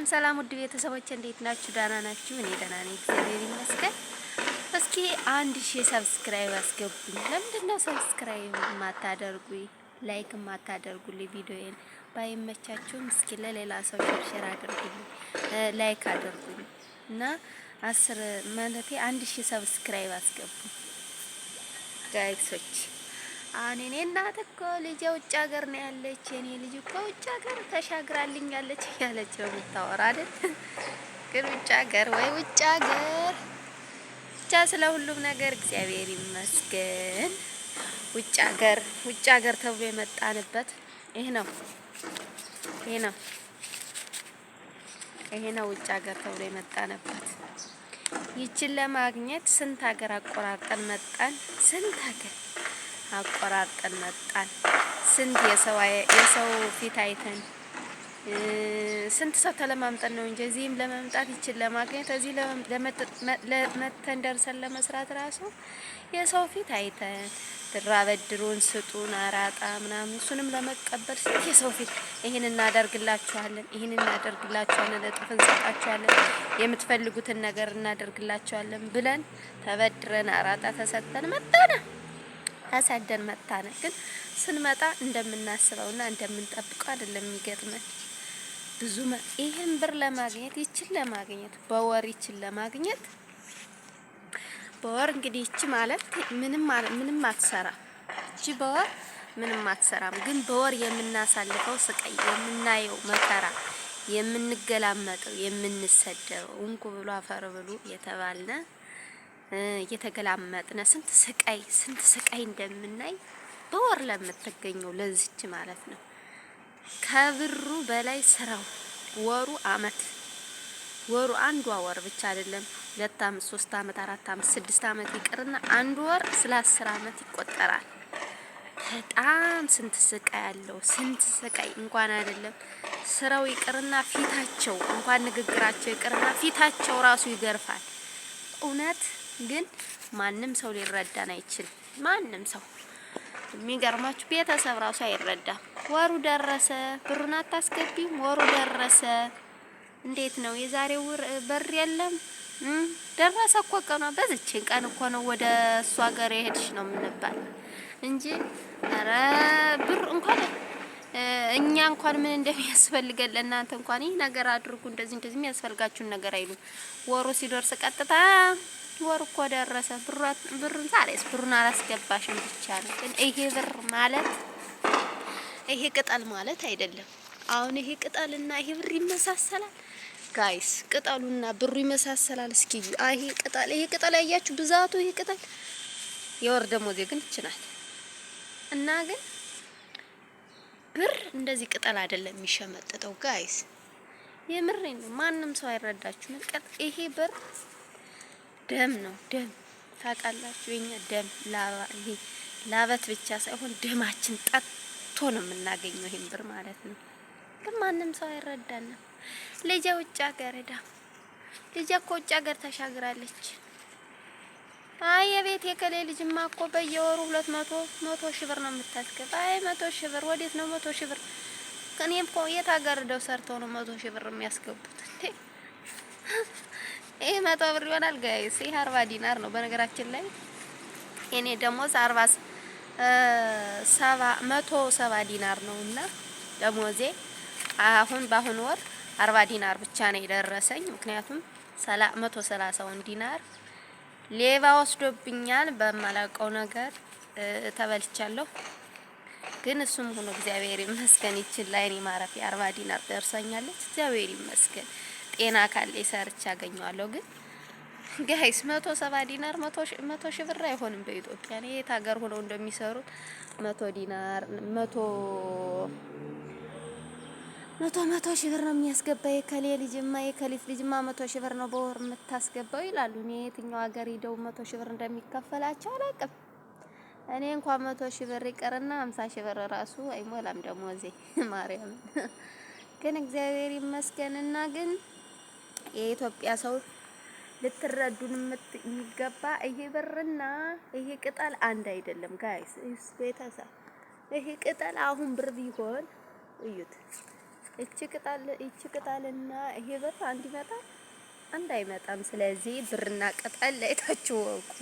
ሰላም ውድ ቤተሰቦች እንዴት ናችሁ? ደህና ናችሁ? እኔ ደህና ነኝ፣ እግዚአብሔር ይመስገን። እስኪ 1000 ሰብስክራይብ አስገቡኝ። ለምንድነው ሰብስክራይብ የማታደርጉኝ? ላይክ የማታደርጉልኝ? ቪዲዮዬን ባይመቻችሁም እስኪ ለሌላ ሰው ሼር አድርጉልኝ፣ ላይክ አድርጉኝ እና 1000 ሰብስክራይብ አስገቡኝ ጋይሶች። እኔ እናት እኮ ልጄ ውጭ ሀገር ነው ያለች፣ የኔ ልጅ እኮ ውጭ ሀገር ተሻግራልኛለች እያለች ነው የምታወራ አይደል? ግን ውጭ ሀገር ወይ ውጭ ሀገር ብቻ ስለ ሁሉም ነገር እግዚአብሔር ይመስገን። ውጭ ሀገር ተብሎ የመጣንበት ይሄ ነው ውጭ ሀገር ተብሎ የመጣንበት። ይችን ለማግኘት ስንት ሀገር አቆራርጠን መጣን፣ ስንት የሰው ፊት አይተን ስንት ሰው ተለማምጠን ነው እንጂ እዚህም ለመምጣት ይችል ለማግኘት እዚህ ለመተን ደርሰን ለመስራት ራሱ የሰው ፊት አይተን ብር አበድሩን ስጡን አራጣ ምናምን እሱንም ለመቀበል ስንት የሰው ፊት ይሄን እናደርግላችኋለን እጥፍ እንሰጣችኋለን የምትፈልጉትን ነገር እናደርግላችኋለን ብለን ተበድረን አራጣ ተሰጥተን ተሰደን መጣን። ግን ስንመጣ እንደምናስበውና እንደምንጠብቀው አይደለም የሚገጥመን። ይሄን ብር ለማግኘት በወር እንግዲህ ይቺ ማለት ምንም አትሰራም። በወር ምንም አትሰራም። ግን በወር የምናሳልፈው ስቃይ፣ የምናየው መከራ፣ የምንገላመጠው፣ የምንሰደው እንቁ ብሎ አፈር ብሉ የተባልነ እየተገላመጥነ ስንት ስቃይ እንደምናይ በወር ለምትገኘው ለዚች ማለት ነው። ከብሩ በላይ ስራው ወሩ አንዷ ወር ብቻ አይደለም 2 አመት 3 አመት 4 አመት 6 አመት ይቅርና አንድ ወር ስለ 10 አመት ይቆጠራል። በጣም ስንት ስቃይ እንኳን አይደለም ስራው ይቅርና ፊታቸው እንኳን ንግግራቸው ይቅርና ፊታቸው ራሱ ይገርፋል። እውነት ግን ማንም ሰው ሊረዳን አይችልም። ማንም ሰው የሚገርማችሁ ቤተሰብ ራሱ አይረዳም። ወሩ ደረሰ ብሩን አታስገቢም፣ ወሩ ደረሰ እንዴት ነው የዛሬው በር የለም ደረሰ እኮ ቀኗ በዚችን ቀን እኮ ነው ወደ እሱ ሀገር የሄድሽ ነው የምንባል እንጂ ኧረ ብር እንኳን እኛ እንኳን ምን እንደሚያስፈልገን ለእናንተ እንኳን ይሄ ነገር አድርጉ እንደዚህ የሚያስፈልጋችሁን ነገር አይሉም። ወሩ ሲደርስ ቀጥታ ወር እኮ ደረሰ ብሩን ዛሬስ ብሩን አላስገባሽም ብቻ ነው። ግን ይሄ ብር ማለት ይሄ ቅጠል ማለት አይደለም። አሁን ይሄ ቅጠልና ይሄ ብር ይመሳሰላል ጋይስ፣ ቅጠሉና ብሩ ይመሳሰላል። እስኪ ይሄ ቅጠል ያያችሁ ብዛቱ፣ ይሄ ቅጠል የወር ደሞዜ ግን ይችላል እና ግን ብር እንደዚህ ቅጠል አይደለም የሚሸመጥጠው ጋይስ፣ የምሬን ነው። ማንም ሰው አይረዳችሁም። ይሄ ብር ደም ነው፣ ደም ታውቃላችሁ። የኛ ደም ይሄ ላበት ብቻ ሳይሆን ደማችን ጠጥቶ ነው የምናገኘው ይሄን ብር ማለት ነው። ግን ማንም ሰው አይረዳንም። ልጄ ውጭ ሀገር ልጄ እኮ ውጭ ሀገር ተሻግራለች። የቤት የከሌ ልጅማ እኮ በየወሩ 200 ሺህ ብር ነው የምታስገባ። 100 ሺህ ብር ወዴት ነው 100 ሺህ ብር? እኔም እኮ የት ሀገር ደው ሰርተው ነው 100 ሺህ ብር የሚያስገቡት? ይሄ 100 ብር ይሆናል ጋይስ። ይሄ 40 ዲናር ነው በነገራችን ላይ። እኔ ደሞዝ 170 ዲናር ነውና ደሞዜ በአሁን ወር 40 ዲናር ብቻ ነው የደረሰኝ። ምክንያቱም 130ውን ዲናር ሌባ ወስዶብኛል። በማላውቀው ነገር ተበልቻለሁ። ግን እሱም ሆኖ እግዚአብሔር ይመስገን ይችል ላይ እኔ ማረፊያ 40 ዲናር ደርሰኛለች። እግዚአብሔር ይመስገን። ጤና ካለ ሰርቻ አገኘዋለሁ። ግን ጋይስ 170 ዲናር 100 ሺህ ብር አይሆንም በኢትዮጵያ። እኔ የት ሀገር ሆነው እንደሚሰሩት 100 ዲናር 100 ሺህ ብር ነው የሚያስገባ። የከሊት ልጅማ 100 ሺህ ብር ነው በወር የምታስገባው ይላሉ። እኔ የትኛው ሀገር ሄደው 100 ሺህ ብር እንደሚከፈላቸው አላውቅም። እኔ እንኳን 100 ሺህ ብር ይቀርና 50 ሺህ ብር ራሱ አይሞላም ደሞዜ ማርያም። ግን እግዚአብሔር ይመስገንና ግን የኢትዮጵያ ሰው ልትረዱን የሚገባ ይሄ ብርና ይሄ ቅጠል አንድ አይደለም ጋይስ። ቤተሰብ ይሄ ቅጠል አሁን ብር ቢሆን እዩት እቺ ቅጠልና ይሄ ብር አንድ ይመጣል አንድ አይመጣም። ስለዚህ ብርና ቅጠል ለይታችሁ ወቁ።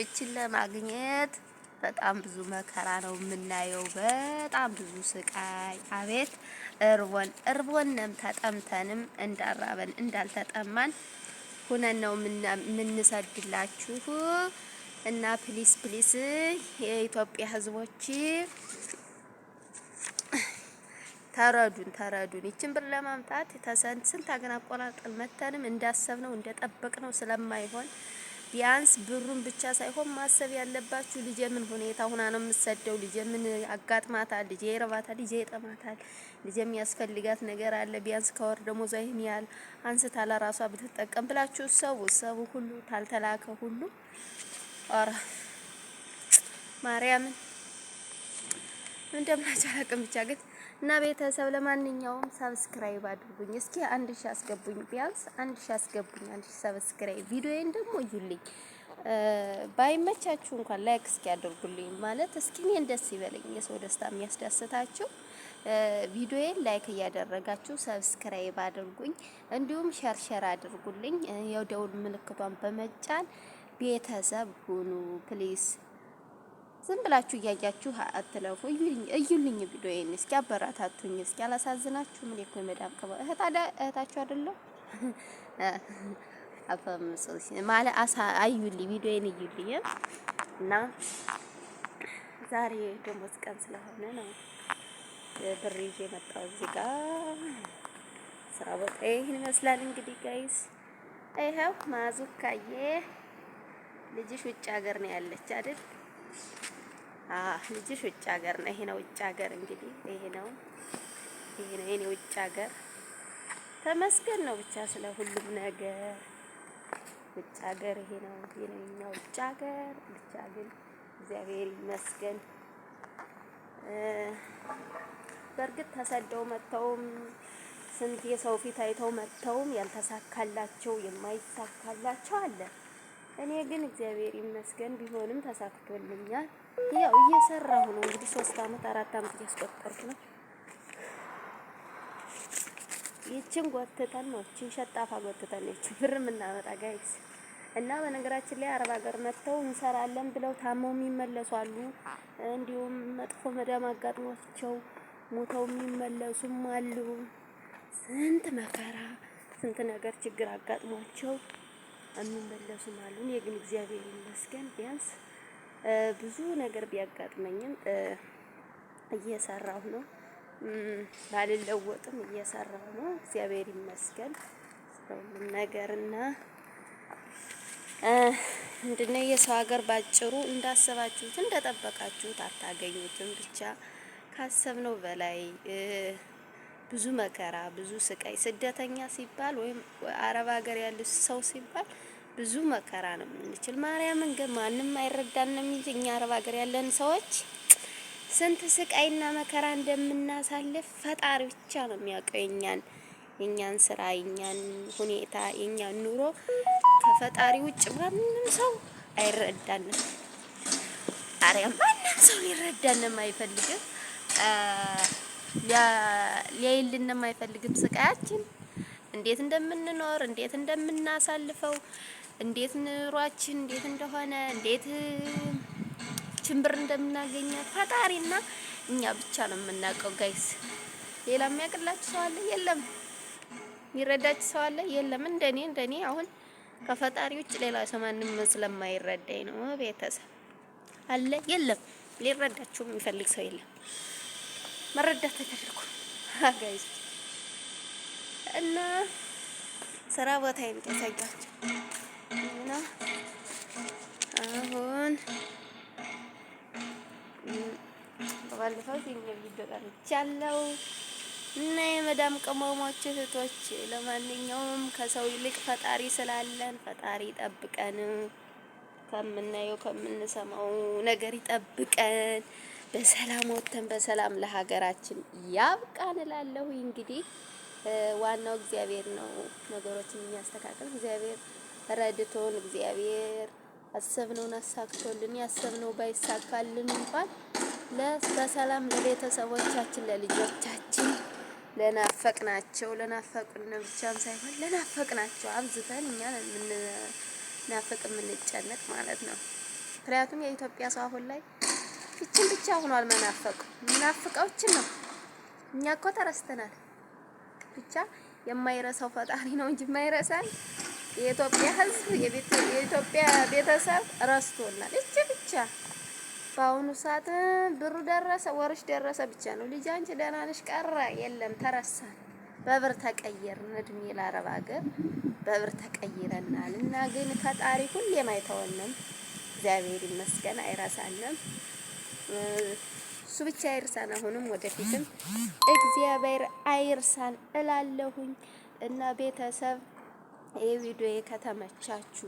እቺን ለማግኘት በጣም ብዙ መከራ ነው የምናየው፣ በጣም ብዙ ስቃይ። አቤት እርቦንም ተጠምተንም እንዳራበን እንዳልተጠማን ሁነን ነው የምንሰድላችሁ። እና ፕሊስ ፕሊስ የኢትዮጵያ ሕዝቦች ተረዱን። ይችን ብር ለማምጣት ስንት ሀገር አቆራርጠን መተንም እንዳሰብነው እንደጠበቅነው ስለማይሆን ቢያንስ ብሩን ብቻ ሳይሆን ማሰብ ያለባችሁ ልጄ ምን ሁኔታ ሁና ነው የምትሰደው፣ ልጄ ምን አጋጥማታል፣ ልጄ ይረባታል፣ ልጄ ይጠማታል፣ ልጄ የሚያስፈልጋት ነገር አለ፣ ቢያንስ ከወር ደሞዟ ይሄን ያህል አንስታ ለራሷ ብትጠቀም ብላችሁ ሰው ሁሉ ታልተላከ ሁሉ ኧረ ማርያምን እንደምናቸው አላውቅም ብቻ ግን እና ቤተሰብ ለማንኛውም ሰብስክራይብ አድርጉኝ። እስኪ 1000 አስገቡኝ፣ ቢያንስ 1000 አስገቡኝ፣ 1000 ሰብስክራይብ። ቪዲዮዬን ደግሞ እዩልኝ፣ ባይመቻችሁ እንኳን ላይክ እስኪ አድርጉልኝ። ማለት እስኪ እኔን ደስ ይበለኝ፣ የሰው ደስታ የሚያስደስታችሁ ቪዲዮዬን ላይክ እያደረጋችሁ ሰብስክራይብ አድርጉኝ፣ እንዲሁም ሸር አድርጉልኝ። የደውል ምልክቷን በመጫን ቤተሰብ ሁኑ ፕሊስ። ዝም ብላችሁ እያያችሁ አትለፉ። እዩልኝ ቪዲዮዬን እስኪ አበራታቱኝ። እስኪ አላሳዝናችሁም? እኔ እኮ የመዳም እህታችሁ አይደለሁ። አፈምሶስ ማለት አዩልኝ፣ ቪዲዮዬን እዩልኝ። እና ዛሬ ደሞዝ ቀን ስለሆነ ነው ብር ይዤ መጣሁ። እዚህ ጋር ስራ ቦታ ይሄን ይመስላል እንግዲህ ጋይስ። ይኸው ማዙካዬ ልጅሽ ውጭ ሀገር ነው ያለች አይደል? ልጅሽ ውጭ ሀገር ነው። ይሄ ነው ውጭ ሀገር እንግዲህ ይሄ ነው የኔ ውጭ ሀገር። ተመስገን ነው ብቻ ስለ ሁሉም ነገር። ውጭ ሀገር ይሄ ነው የኛ ውጭ ሀገር። ብቻ ግን እግዚአብሔር ይመስገን። በእርግጥ ተሰደው መተውም ስንት የሰው ፊት አይተው መተውም ያልተሳካላቸው የማይሳካላቸው አለ። እኔ ግን እግዚአብሔር ይመስገን ቢሆንም ተሳክቶልኛል። ያው እየሰራሁ ነው እንግዲህ 3 አመት 4 አመት እያስቆጠርኩ ነው። ይችን ጎትተን ነው ይችን ሸጣፋ ጎትተን ነው ይችን ብር የምናመጣ ጋይስ። እና በነገራችን ላይ አረብ ሀገር መጥተው እንሰራለን ብለው ታመው የሚመለሱ አሉ። እንዲሁም መጥፎ መዳም አጋጥሟቸው ሞተው የሚመለሱም አሉ። ስንት መከራ ስንት ነገር ችግር አጋጥሟቸው የሚመለሱም አሉ። እኔ ግን እግዚአብሔር ይመስገን ቢያንስ ብዙ ነገር ቢያጋጥመኝም እየሰራሁ ነው። ባልለወጥም እየሰራሁ ነው። እግዚአብሔር ይመስገን ስለሁሉም ነገርና ምንድነው የሰው ሀገር ባጭሩ እንዳሰባችሁት እንደጠበቃችሁት አታገኙትም። ብቻ ካሰብነው በላይ ብዙ መከራ ብዙ ስቃይ። ስደተኛ ሲባል ወይም አረብ ሀገር ያለ ሰው ሲባል ብዙ መከራ ነው የምንችል። ማርያምን ግን ማንም አይረዳንም እንጂ እኛ አረብ ሀገር ያለን ሰዎች ስንት ስቃይና መከራ እንደምናሳልፍ ፈጣሪ ብቻ ነው የሚያውቀው። የኛን ስራ፣ የኛን ሁኔታ፣ የኛን ኑሮ ከፈጣሪ ውጭ ማንም ሰው አይረዳንም። ማርያም ማንም ሰው ሊረዳንም አይፈልግም። ሊያይልንም አይፈልግም ስቃያችን እንዴት እንደምንኖር እንዴት እንደምናሳልፈው እንዴት ኑሯችን እንዴት እንደሆነ እንዴት ችምብር እንደምናገኘ ፈጣሪና እኛ ብቻ ነው የምናውቀው ጋይስ። ሌላ የሚያውቅላችሁ ሰው አለ? የለም። የሚረዳችሁ ሰው አለ? የለም። እንደኔ አሁን ከፈጣሪ ውጭ ሌላ ሰው ማንም ስለማይረዳኝ ነው። ቤተሰብ አለ? የለም። ሊረዳችሁ የሚፈልግ ሰው የለም። መረዳት ተፈልኩ ጋይስ። እና ስራ ቦታ የሚያሳያችሁ እና አሁን ባለፈው ቪዲዮ ቀርቻለሁ እና የመዳም ቅመሞች እህቶች፣ ለማንኛውም ከሰው ይልቅ ፈጣሪ ስላለን ፈጣሪ ይጠብቀን፣ ከምናየው ከምንሰማው ነገር ይጠብቀን፣ በሰላም ወጥተን በሰላም ለሀገራችን ያብቃን እላለሁ። እንግዲህ ዋናው እግዚአብሔር ነው ነገሮችን የሚያስተካክል። እግዚአብሔር ረድቶን እግዚአብሔር አሰብነውን አሳክቶልን ያሰብነው ባይሳካልን እንኳን በሰላም ለቤተሰቦቻችን ለልጆቻችን ለናፈቁን ብቻም ሳይሆን ለናፈቅናቸው አብዝተን እኛ የምንናፍቅ የምንጨነቅ ማለት ነው። ምክንያቱም የኢትዮጵያ ሰው አሁን ላይ ይችን ብቻ ሆኗል መናፈቁ። ምናፍቀው ይችን ነው። እኛ እኮ ተረስተናል። ብቻ የማይረሳው ፈጣሪ ነው እንጂ የማይረሳን የኢትዮጵያ ሕዝብ የኢትዮጵያ ቤተሰብ ረስቶናል። እቺ ብቻ በአሁኑ ሰዓት ብሩ ደረሰ ወርሽ ደረሰ ብቻ ነው። ልጅ አንቺ ደህና ነሽ ቀረ የለም ተረሳን። በብር ተቀየርን። እድሜ ለአረብ ሀገር በብር ተቀይረናል። እና ግን ፈጣሪ ሁሌም አይተወንም። እግዚአብሔር ይመስገን አይረሳንም። እሱ ብቻ አይርሳን። አሁንም ወደፊትም እግዚአብሔር አይርሳን እላለሁኝ። እና ቤተሰብ ይሄ ቪዲዮ ከተመቻችሁ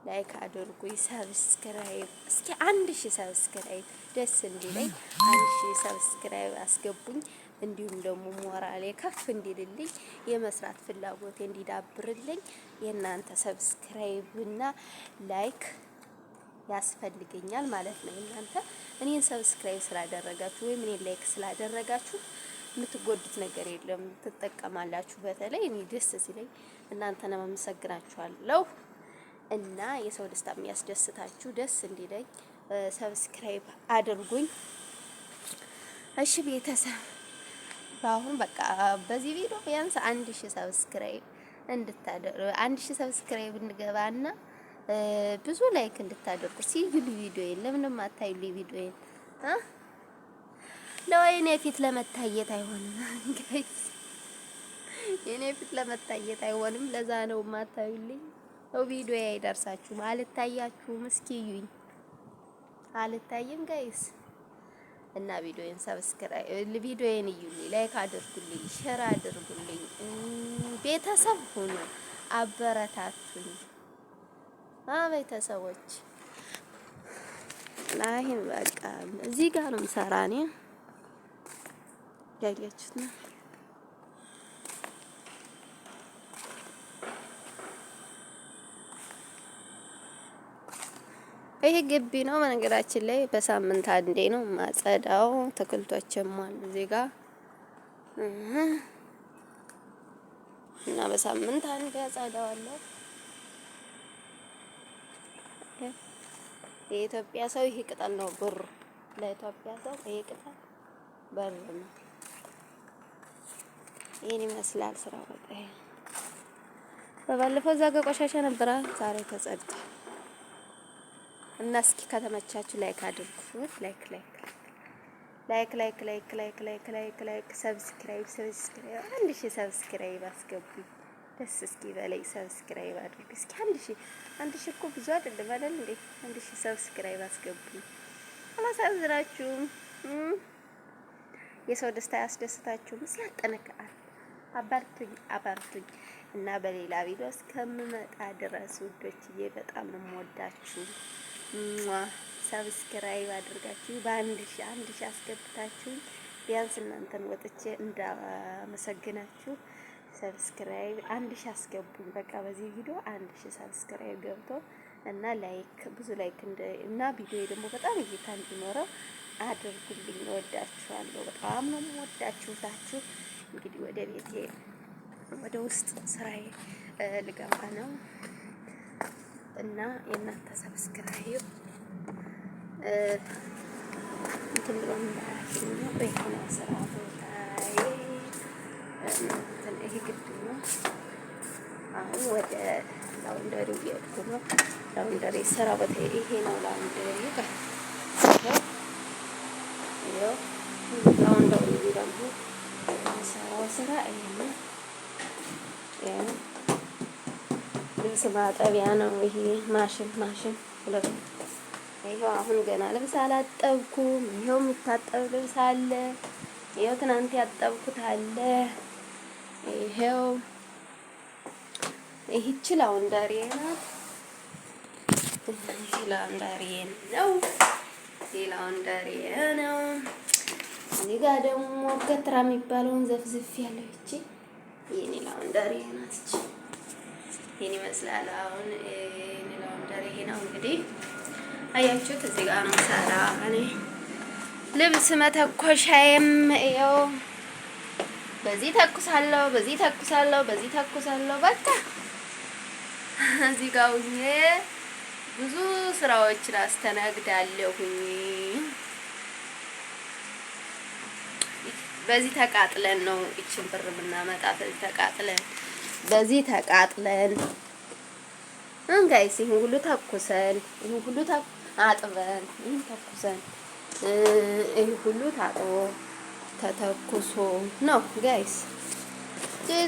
ላይክ አድርጉኝ፣ ሰብስክራይብ እስኪ 1000 ሰብስክራይብ ደስ እንዲለኝ 1000 ሰብስክራይብ አስገቡኝ። እንዲሁም ደግሞ ሞራሌ ከፍ እንዲልልኝ የመስራት ፍላጎቴ እንዲዳብርልኝ የእናንተ ሰብስክራይብ እና ላይክ ያስፈልገኛል ማለት ነው። እናንተ እኔን ሰብስክራይብ ስላደረጋችሁ ወይም እኔን ላይክ ስላደረጋችሁ የምትጎዱት ነገር የለም፣ ትጠቀማላችሁ። በተለይ እኔ ደስ ሲለኝ እናንተን አመሰግናችኋለሁ። እና የሰው ደስታ የሚያስደስታችሁ ደስ እንዲለኝ ሰብስክራይብ አድርጉኝ። እሺ ቤተሰብ አሁን በቃ በዚህ ቪዲዮ ቢያንስ 1000 ሰብስክራይብ እንድታደርጉ 1000 ሰብስክራይብ እንገባና ብዙ ላይክ እንድታደርጉ ሲዩሊ ቪዲዮዬን ለምንም አታዩልኝ ቪዲዮዬን ለወይኔ ፊት ለመታየት አይሆንም ጋይስ፣ የኔ ፊት ለመታየት አይሆንም። ለዛ ነው ማታዩልኝ። ቪዲዮ አይደርሳችሁም፣ አልታያችሁም። እስኪ እዩኝ፣ አልታይም ጋይስ። እና ቪዲዮዬን ሰብስክራይብ ቪዲዮዬን እዩልኝ፣ ላይክ አድርጉልኝ፣ ሼር አድርጉልኝ፣ ቤተሰብ ሁኑ፣ አበረታቱኝ። ቤተሰቦች ላይ በቃ እዚህ ጋር ነው የምሰራው እኔ ያያችሁት ነው። ይሄ ግቢ ነው በነገራችን ላይ በሳምንት አንዴ ነው ማጸዳው። አትክልቶችም አሉ እዚህ ጋር እና በሳምንት አንዴ አጸዳዋለሁ። የኢትዮጵያ ሰው ይሄ ቅጠል ነው ብር፣ ለኢትዮጵያ ሰው ይሄ ቅጠል ብር ነው። ይሄን ይመስላል ስራ። በቃ ይሄ በባለፈው እዛ ጋር ቆሻሻ ነበረ፣ ዛሬ ተጸድቷል። እና እስኪ ከተመቻችሁ ላይክ አድርጉ። ላይክ ሰብስክራይብ 1000 ሰብስክራይብ አስገቡኝ። ደስ እስኪ በላይ ሰብስክራይብ አድርጉ። እስኪ 1000 እኮ ብዙ አይደለም አይደል እንዴ? 1000 ሰብስክራይብ አስገቡኝ። አላሳዝናችሁም? የሰው ደስታ ያስደስታችሁም? እስኪ ያጠነክራል። አባርቱኝ እና በሌላ ቪዲዮ እስከምመጣ ድረስ ውዶችዬ በጣም ነው የምወዳችሁ። ሰብስክራይብ አድርጋችሁ በ1000 አስገብታችሁ ቢያንስ እናንተን ወጥቼ እንዳመሰግናችሁ ሰብስክራይብ 1000 አስገቡኝ። በቃ በዚህ ቪዲዮ 1000 ሰብስክራይብ ገብቶ እና ላይክ ብዙ ላይክ እና ቪዲዮ ደግሞ በጣም እይታ እንዲኖረው አድርጉልኝ። እወዳችኋለሁ። በጣም ነው የምወዳችሁ። ታችሁ እንግዲህ ወደ ቤቴ ወደ ውስጥ ስራዬ ልገባ ነው እና የእናንተ ሰብስክራይብ እንትን ብሎ እንዳያችኝ ነው። በይሆነ ስራ ቦታዬ እንትን ይሄ ግድ ነው። አሁን ወደ ላውንደሪ እየሄድኩ ነው። ላውንደሪ ስራ ቦታ ይሄ ነው። ላውንደሪ ላውንደሪ ደግሞ ሰራው ስራ ይሄ ነው። ልብስ ማጠቢያ ነው ይሄ ማሽን ሁለት። ይሄው አሁን ገና ልብስ አላጠብኩም። ይሄው የሚታጠብ ልብስ አለ። ይሄው ትናንት ያጠብኩት አለ። ይሄው ይህች ላውንደሪ ናት። ላውንደሪ ነው። ላውንደሪ ነው። እዚህ ጋር ደግሞ ገትራ የሚባለውን ዘፍዝፍ ያለው እቺ የኔ ላውንደሪ ናት። እቺ ይሄን ይመስላል። አሁን የኔ ላውንደሪ ነው እንግዲህ አያችሁት። እዚህ ጋር ነው ሰራ እኔ ልብስ መተኮሻዬም ይኸው በዚህ ተኩሳለሁ፣ በዚህ ተኩሳለሁ፣ በዚህ ተኩሳለሁ። በቃ እዚህ ጋር ሁኜ ብዙ ስራዎችን አስተናግዳለሁኝ። በዚህ ተቃጥለን ነው እቺን ብር የምናመጣ። በዚህ ተቃጥለን ጋይስ ይሄን ሁሉ ተኩሰን፣ ይሄን ሁሉ አጥበን፣ ይሄን ተኩሰን፣ ይሄን ሁሉ ታጥቦ ተተኩሶ ነው ጋይስ።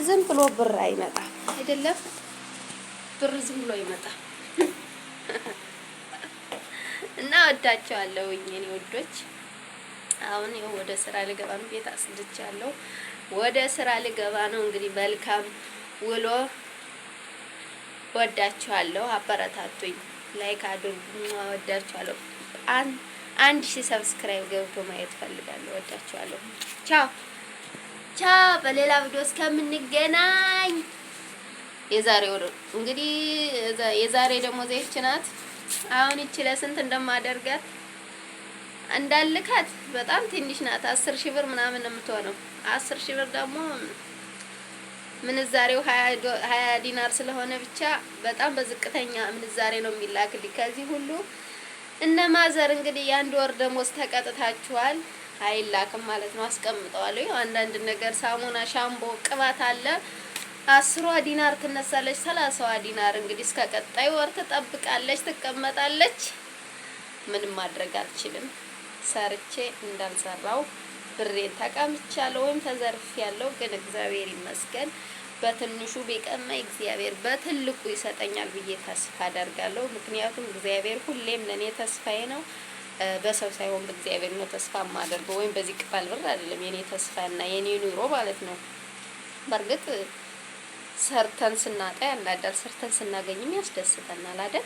ዝም ብሎ ብር አይመጣም አይደለም። ብር ዝም ብሎ ይመጣል። እና ወዳቸዋለሁኝ እኔ ወዶች። አሁን ይኸው ወደ ስራ ልገባ ነው። ቤት አስልቻለሁ። ወደ ስራ ልገባ ነው። እንግዲህ መልካም ውሎ። ወዳችኋለሁ። አበረታቱኝ፣ ላይክ አድርጉ። ወዳችኋለሁ። 1000 ሰብስክራይብ ገብቶ ማየት ፈልጋለሁ። ወዳችኋለሁ። ቻው ቻው። በሌላ ቪዲዮ እስከምንገናኝ የዛሬው እንግዲህ የዛሬ ደግሞ ዘይት ናት። አሁን እቺ ለስንት እንደማደርጋት እንዳልካት በጣም ትንሽ ናት። 10,000 ብር ምናምን ነው የምትሆነው። 10,000 ብር ደግሞ ምንዛሬው 20 ዲናር ስለሆነ ብቻ በጣም በዝቅተኛ ምንዛሬ ነው የሚላክልኝ። ከዚህ ሁሉ እነ ማዘር እንግዲህ የአንድ ወር ደሞዝ ተቀጥታችኋል። አይላክም ማለት ነው። አስቀምጠዋለሁ። አንዳንድ ነገር ሳሙና፣ ሻምቦ፣ ቅባት አለ 10 ዲናር ትነሳለች። 30 ዲናር እንግዲህ እስከ ቀጣይ ወር ትጠብቃለች፣ ትቀመጣለች። ምንም ማድረግ አልችልም። ሰርቼ እንዳልሰራው ብሬን ተቀምቻለሁ ወይም ተዘርፌያለሁ። ግን እግዚአብሔር ይመስገን በትንሹ ቢቀማኝ እግዚአብሔር በትልቁ ይሰጠኛል ብዬ ተስፋ አደርጋለሁ። ምክንያቱም እግዚአብሔር ሁሌም ለኔ ተስፋዬ ነው። በሰው ሳይሆን በእግዚአብሔር ነው ተስፋ የማደርገው። ወይም በዚህ ቅባል ብር አይደለም የኔ ተስፋና የኔ ኑሮ ማለት ነው። በእርግጥ ሰርተን ስናጣ ያናዳል፣ ሰርተን ስናገኝም ያስደስተናል አይደል?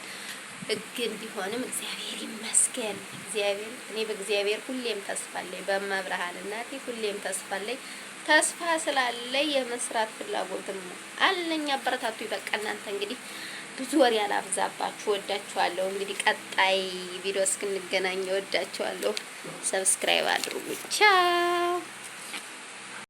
ግን ቢሆንም እግዚአብሔር ይመስገን። እግዚአብሔር እኔ በእግዚአብሔር ሁሌም ተስፋ አለኝ። በመብርሃን እናቴ ሁሌም ተስፋ አለኝ። ተስፋ ስላለኝ የመስራት ፍላጎትም አለኝ። አበረታቱ። በቃ እናንተ እንግዲህ ብዙ ወሬ ያላብዛባችሁ። ወዳችኋለሁ። እንግዲህ ቀጣይ ቪዲዮ እስክንገናኝ ወዳችኋለሁ። ሰብስክራይብ አድርጉ። ቻው